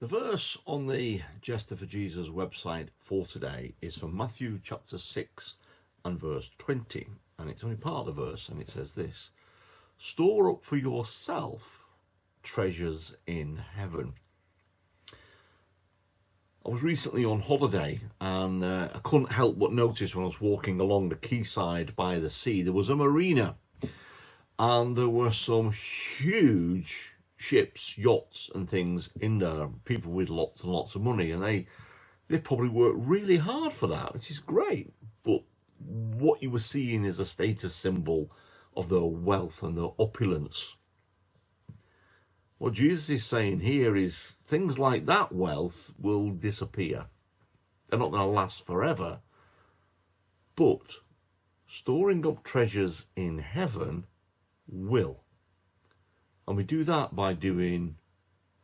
The verse on the Jester for Jesus website for today is from Matthew chapter 6 and verse 20, and it's only part of the verse, and it says this: store up for yourself treasures in heaven. I was recently on holiday, and I couldn't help but notice when I was walking along the quayside by the sea, there was a marina, and there were some huge ships, yachts and things in there, people with lots and lots of money, and they probably worked really hard for that, which is great. But what you were seeing is a status symbol of their wealth and their opulence. What Jesus is saying here is things like that wealth will disappear. They're not going to last forever. But storing up treasures in heaven will. And we do that by doing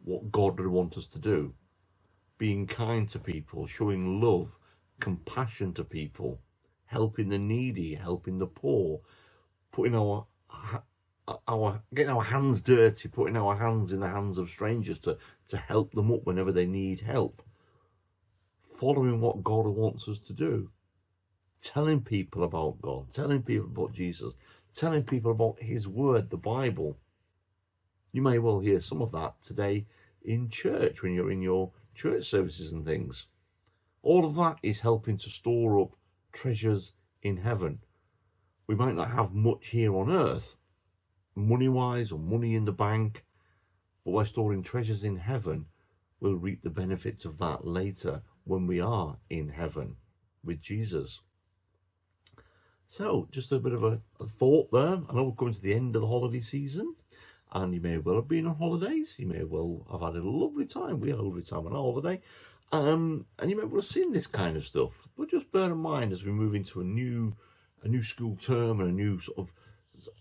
what God would want us to do. Being kind to people, showing love, compassion to people, helping the needy, helping the poor, putting getting our hands dirty, putting our hands in the hands of strangers to help them up whenever they need help. Following what God wants us to do. Telling people about God, telling people about Jesus, telling people about His Word, the Bible. You may well hear some of that today in church when you're in your church services and things. All of that is helping to store up treasures in heaven. We might not have much here on earth, money-wise or money in the bank, but by storing treasures in heaven, we'll reap the benefits of that later when we are in heaven with Jesus. So, just a bit of a thought there. I know we're coming to the end of the holiday season, and you may well have been on holidays. You may well have had a lovely time. We had a lovely time on our holiday. And you may well have seen this kind of stuff. But just bear in mind, as we move into a new school term and a new sort of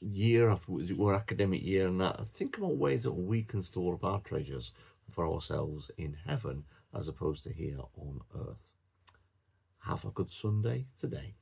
year, after, as it were, academic year and that, think about ways that we can store up our treasures for ourselves in heaven as opposed to here on earth. Have a good Sunday today.